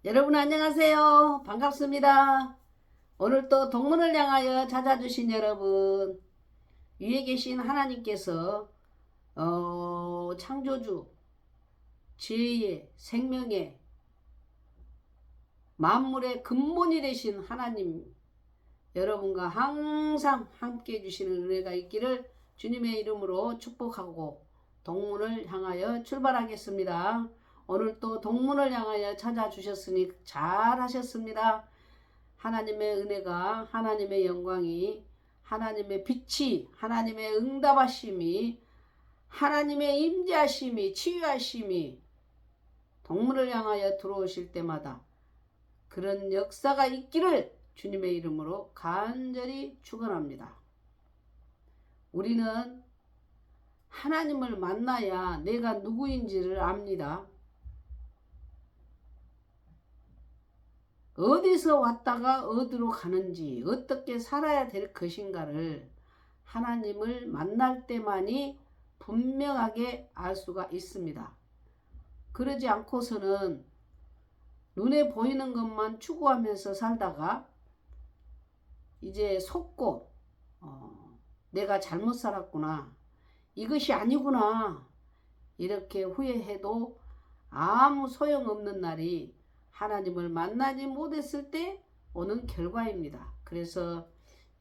여러분 안녕하세요. 반갑습니다. 오늘 또 동문을 향하여 찾아주신 여러분, 위에 계신 하나님께서 창조주, 지혜의, 생명의, 만물의 근본이 되신 하나님, 여러분과 항상 함께 해주시는 은혜가 있기를 주님의 이름으로 축복하고 동문을 향하여 출발하겠습니다. 오늘 또 동문을 향하여 찾아주셨으니 잘하셨습니다. 하나님의 은혜가, 하나님의 영광이, 하나님의 빛이, 하나님의 응답하심이, 하나님의 임재하심이, 치유하심이 동물을 향하여 들어오실 때마다 그런 역사가 있기를 주님의 이름으로 간절히 축원합니다. 우리는 하나님을 만나야 내가 누구인지를 압니다. 어디서 왔다가 어디로 가는지, 어떻게 살아야 될 것인가를 하나님을 만날 때만이 분명하게 알 수가 있습니다. 그러지 않고서는 눈에 보이는 것만 추구하면서 살다가 이제 속고 내가 잘못 살았구나, 이것이 아니구나, 이렇게 후회해도 아무 소용없는 날이 하나님을 만나지 못했을 때 오는 결과입니다. 그래서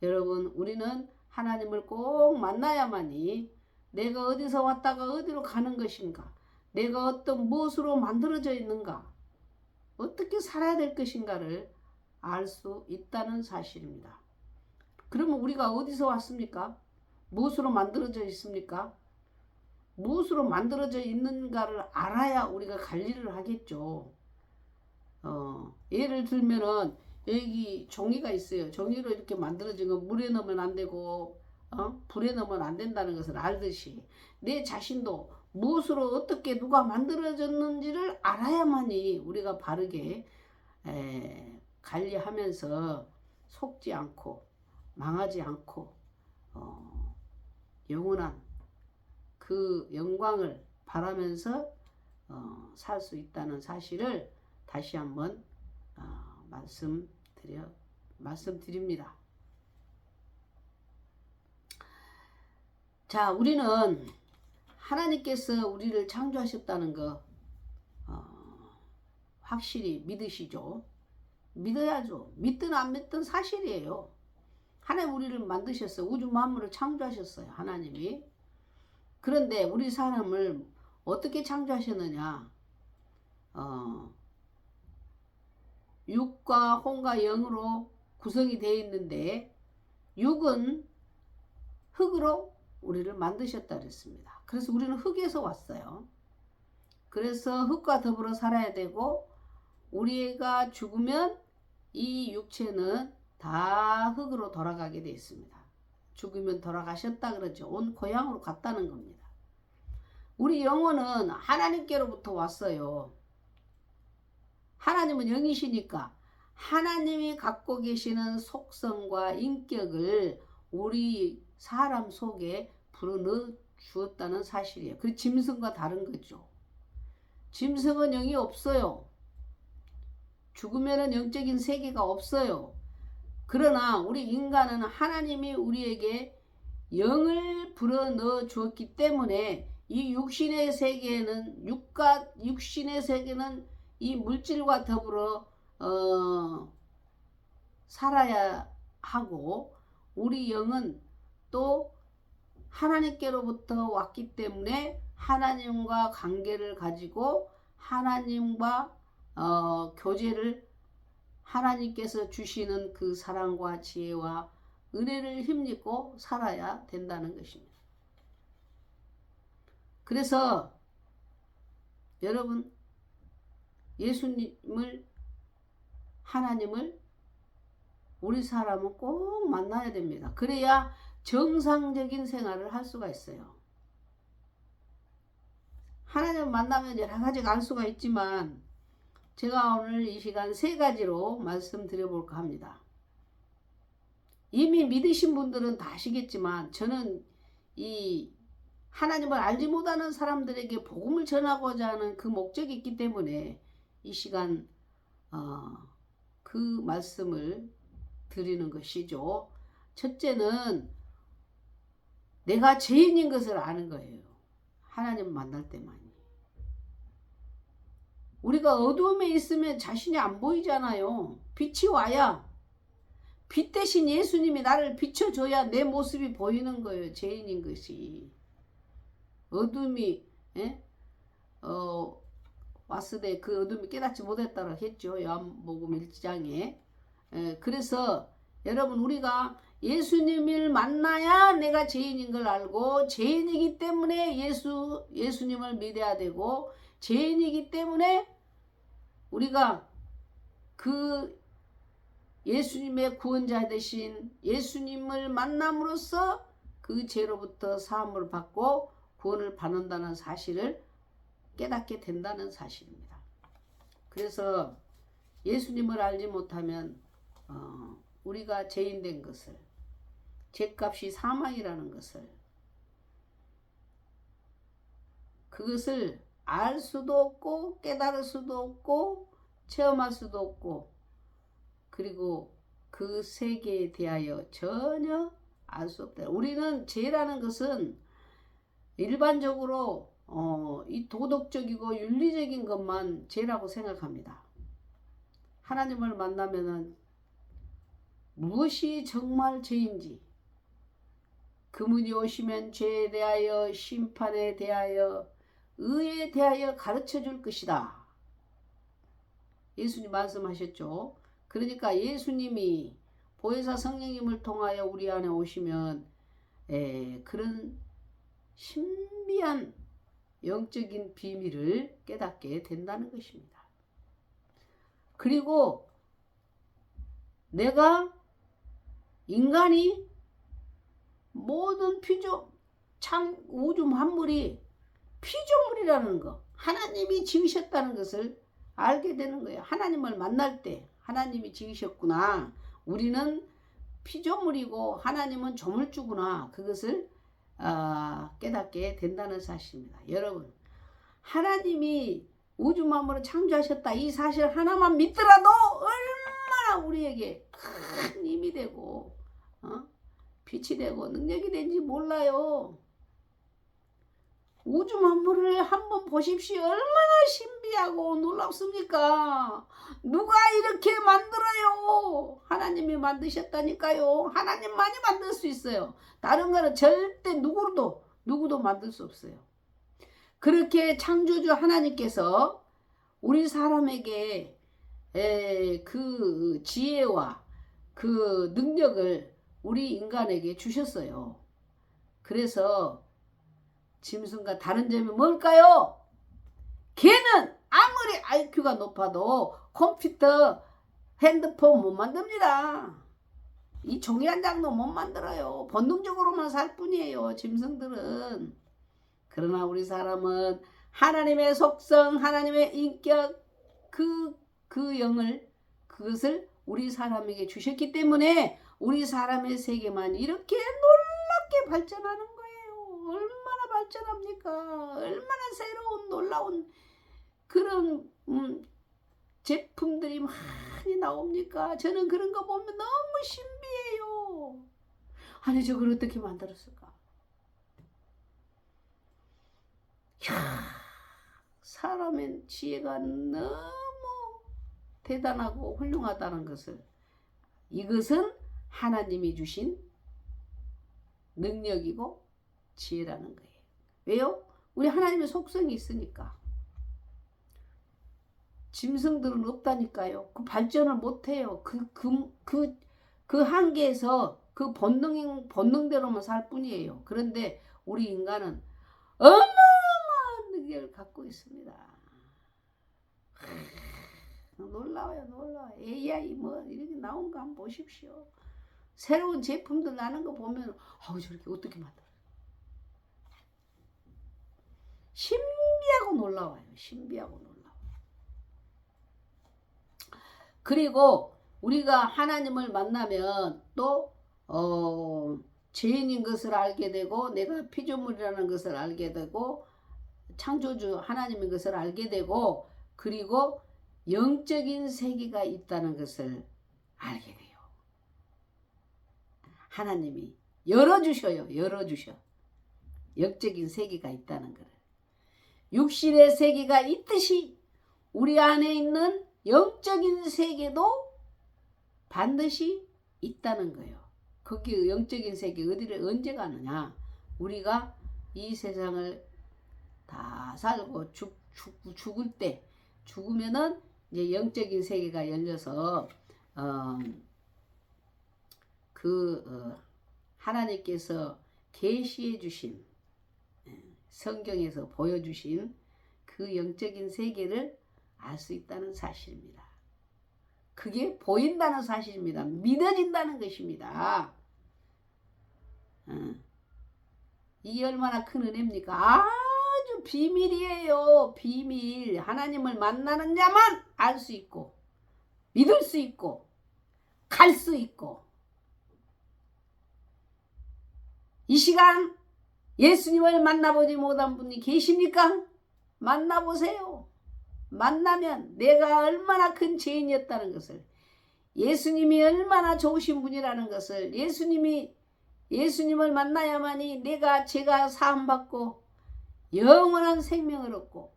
여러분, 우리는 하나님을 꼭 만나야만이 내가 어디서 왔다가 어디로 가는 것인가, 내가 어떤 무엇으로 만들어져 있는가, 어떻게 살아야 될 것인가를 알 수 있다는 사실입니다. 그러면 우리가 어디서 왔습니까? 무엇으로 만들어져 있습니까? 무엇으로 만들어져 있는가를 알아야 우리가 관리를 하겠죠. 예를 들면은 여기 종이가 있어요. 종이로 이렇게 만들어진 건 물에 넣으면 안 되고 불에 넣으면 안 된다는 것을 알듯이 내 자신도 무엇으로 어떻게 누가 만들어졌는지를 알아야만이 우리가 바르게 관리하면서 속지 않고 망하지 않고 영원한 그 영광을 바라면서 살 수 있다는 사실을 다시 한번 말씀드립니다. 자, 우리는 하나님께서 우리를 창조하셨다는 거 확실히 믿으시죠? 믿어야죠. 믿든 안 믿든 사실이에요. 하나님 우리를 만드셨어요. 우주 만물을 창조하셨어요. 하나님이. 그런데 우리 사람을 어떻게 창조하셨느냐? 육과 혼과 영으로 구성이 되어 있는데 육은 흙으로 우리를 만드셨다 그랬습니다. 그래서 우리는 흙에서 왔어요. 그래서 흙과 더불어 살아야 되고 우리가 죽으면 이 육체는 다 흙으로 돌아가게 되어 있습니다. 죽으면 돌아가셨다 그러죠. 온 고향으로 갔다는 겁니다. 우리 영혼은 하나님께로부터 왔어요. 하나님은 영이시니까 하나님이 갖고 계시는 속성과 인격을 우리 사람 속에 불어넣어 주었다는 사실이에요. 그 짐승과 다른 거죠. 짐승은 영이 없어요. 죽으면 영적인 세계가 없어요. 그러나 우리 인간은 하나님이 우리에게 영을 불어넣어 주었기 때문에 이 육신의 세계는 육신의 세계는 이 물질과 더불어 살아야 하고 우리 영은 또 하나님께로부터 왔기 때문에 하나님과 관계를 가지고 하나님과 교제를 하나님께서 주시는 그 사랑과 지혜와 은혜를 힘입고 살아야 된다는 것입니다. 그래서 여러분, 예수님을, 하나님을 우리 사람은 꼭 만나야 됩니다. 그래야 정상적인 생활을 할 수가 있어요. 하나님을 만나면 여러 가지가 알 수가 있지만 제가 오늘 이 시간 세 가지로 말씀드려 볼까 합니다. 이미 믿으신 분들은 다 아시겠지만 저는 이 하나님을 알지 못하는 사람들에게 복음을 전하고자 하는 그 목적이 있기 때문에 이 시간 그 말씀을 드리는 것이죠. 첫째는 내가 죄인인 것을 아는 거예요. 하나님 만날 때만이. 우리가 어두움에 있으면 자신이 안 보이잖아요. 빛이 와야, 빛 대신 예수님이 나를 비춰줘야 내 모습이 보이는 거예요. 죄인인 것이. 어둠이 왔을 때 그 어둠이 깨닫지 못했다고 했죠. 요한복음 1장에. 그래서 여러분, 우리가 예수님을 만나야 내가 죄인인 걸 알고, 죄인이기 때문에 예수님을 믿어야 되고, 죄인이기 때문에 우리가 그 예수님의 구원자 되신 예수님을 만남으로써 그 죄로부터 사함을 받고 구원을 받는다는 사실을 깨닫게 된다는 사실입니다. 그래서 예수님을 알지 못하면 우리가 죄인 된 것을, 죄값이 사망이라는 것을, 그것을 알 수도 없고 깨달을 수도 없고 체험할 수도 없고, 그리고 그 세계에 대하여 전혀 알 수 없다. 우리는 죄라는 것은 일반적으로 이 도덕적이고 윤리적인 것만 죄라고 생각합니다. 하나님을 만나면은 무엇이 정말 죄인지, 그분이 오시면 죄에 대하여, 심판에 대하여, 의에 대하여 가르쳐 줄 것이다. 예수님 말씀하셨죠. 그러니까 예수님이 보혜사 성령님을 통하여 우리 안에 오시면 그런 신비한 영적인 비밀을 깨닫게 된다는 것입니다. 그리고 내가, 인간이, 모든 우주 만물이 피조물이라는 거, 하나님이 지으셨다는 것을 알게 되는 거예요. 하나님을 만날 때 하나님이 지으셨구나, 우리는 피조물이고 하나님은 조물주구나, 그것을 깨닫게 된다는 사실입니다. 여러분, 하나님이 우주 만물을 창조하셨다, 이 사실 하나만 믿더라도 얼마나 우리에게 큰 힘이 되고 빛이 되고 능력이 된지 몰라요. 우주 만물을 한번 보십시오. 얼마나 신비하고 놀랍습니까? 누가 이렇게 만들어요? 하나님이 만드셨다니까요. 하나님만이 만들 수 있어요. 다른 거는 절대 누구도 만들 수 없어요. 그렇게 창조주 하나님께서 우리 사람에게 그 지혜와 그 능력을 우리 인간에게 주셨어요. 그래서 짐승과 다른 점이 뭘까요? 걔는 아무리 IQ가 높아도 컴퓨터, 핸드폰 못 만듭니다. 이 종이 한 장도 못 만들어요. 본능적으로만 살 뿐이에요, 짐승들은. 그러나 우리 사람은 하나님의 속성, 하나님의 인격, 그 영을, 그것을 우리 사람에게 주셨기 때문에 우리 사람의 세계만 이렇게 놀랍게 발전하는 거예요. 얼마나 발전합니까? 얼마나 새로운 놀라운 그런 제품들이 많이 나옵니까? 저는 그런 거 보면 너무 신비해요. 아니, 저걸 어떻게 만들었을까? 이야, 사람의 지혜가 너무 대단하고 훌륭하다는 것을, 이것은 하나님이 주신 능력이고 지혜라는 거예요. 왜요? 우리 하나님의 속성이 있으니까. 짐승들은 없다니까요. 그 발전을 못해요. 그 한계에서 그 본능대로만 살 뿐이에요. 그런데 우리 인간은 어마어마한 능력을 갖고 있습니다. 놀라워요, 놀라워요. AI 뭐 이렇게 나온 거 한번 보십시오. 새로운 제품들 나는 거 보면 저렇게 어떻게 만들어요? 신비하고 놀라워요. 신비하고 놀라워요. 그리고 우리가 하나님을 만나면 또 죄인인 것을 알게 되고, 내가 피조물이라는 것을 알게 되고, 창조주 하나님인 것을 알게 되고, 그리고 영적인 세계가 있다는 것을 알게 돼요. 하나님이 열어주셔요. 열어주셔. 영적인 세계가 있다는 것을. 육신의 세계가 있듯이 우리 안에 있는 영적인 세계도 반드시 있다는 거예요. 거기 영적인 세계 어디를 언제 가느냐? 우리가 이 세상을 다 살고 죽을 때, 죽으면은 이제 영적인 세계가 열려서 하나님께서 계시해 주신, 성경에서 보여주신 그 영적인 세계를 알 수 있다는 사실입니다. 그게 보인다는 사실입니다. 믿어진다는 것입니다. 이게 얼마나 큰 은혜입니까? 아주 비밀이에요. 비밀. 하나님을 만나는 자만 알 수 있고, 믿을 수 있고, 갈 수 있고. 이 시간 예수님을 만나보지 못한 분이 계십니까? 만나보세요. 만나면 내가 얼마나 큰 죄인이었다는 것을, 예수님이 얼마나 좋으신 분이라는 것을, 예수님을 만나야만이 제가 사함받고 영원한 생명을 얻고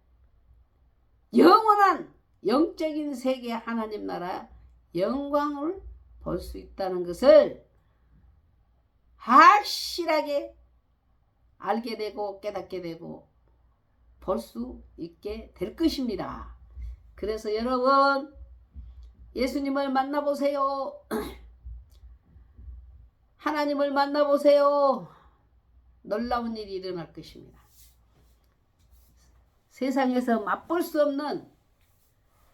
영원한 영적인 세계 하나님 나라 영광을 볼 수 있다는 것을 확실하게 알게 되고 깨닫게 되고 볼 수 있게 될 것입니다. 그래서 여러분 예수님을 만나보세요. 하나님을 만나보세요. 놀라운 일이 일어날 것입니다. 세상에서 맛볼 수 없는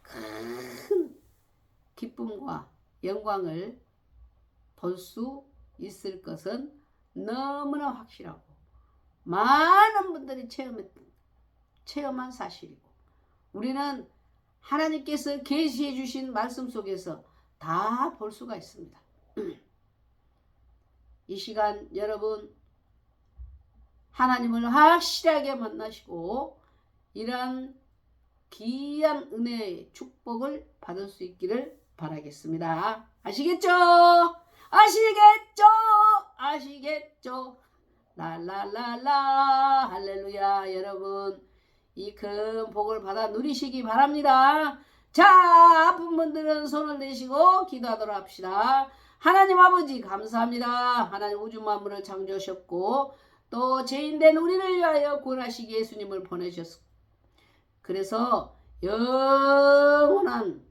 큰 기쁨과 영광을 볼 수 있을 것은 너무나 확실하고 많은 분들이 체험한 사실이고, 우리는 하나님께서 계시해 주신 말씀 속에서 다 볼 수가 있습니다. 이 시간 여러분 하나님을 확실하게 만나시고 이러한 귀한 은혜의 축복을 받을 수 있기를 바라겠습니다. 아시겠죠? 아시겠죠? 아시겠죠? 랄랄랄라 할렐루야. 여러분 이 큰 복을 받아 누리시기 바랍니다. 자, 아픈 분들은 손을 내시고 기도하도록 합시다. 하나님 아버지 감사합니다. 하나님 우주 만물을 창조하셨고 또 죄인된 우리를 위하여 구원하시기 예수님을 보내셨습니다. 그래서 영원한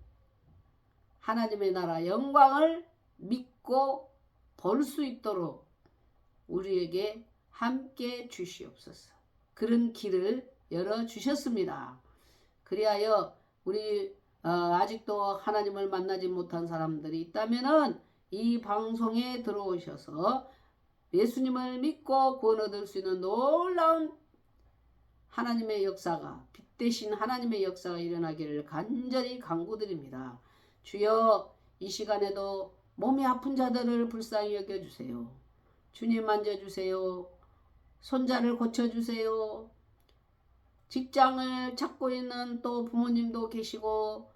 하나님의 나라 영광을 믿고 볼 수 있도록 우리에게 함께 주시옵소서. 그런 길을 열어주셨습니다. 그리하여 우리 아직도 하나님을 만나지 못한 사람들이 있다면은 이 방송에 들어오셔서 예수님을 믿고 구원 얻을 수 있는 놀라운 하나님의 역사가, 빛 대신 하나님의 역사가 일어나기를 간절히 간구드립니다. 주여 이 시간에도 몸이 아픈 자들을 불쌍히 여겨주세요. 주님 만져주세요. 손자를 고쳐주세요. 직장을 찾고 있는 또 부모님도 계시고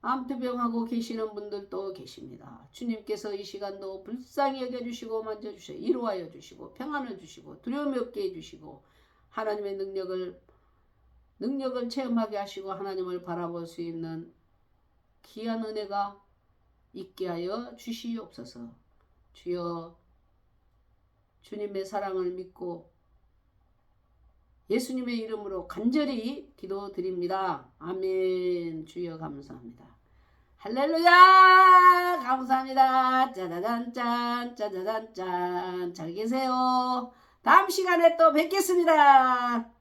암투병하고 계시는 분들도 계십니다. 주님께서 이 시간도 불쌍히 여겨주시고 만져주시고 위로하여 주시고 평안을 주시고 두려움이 없게 해주시고 하나님의 능력을 체험하게 하시고 하나님을 바라볼 수 있는 귀한 은혜가 있게 하여 주시옵소서. 주여 주님의 사랑을 믿고 예수님의 이름으로 간절히 기도드립니다. 아멘. 주여 감사합니다. 할렐루야 감사합니다. 짜자잔짠 짜자잔짠 잘 계세요. 다음 시간에 또 뵙겠습니다.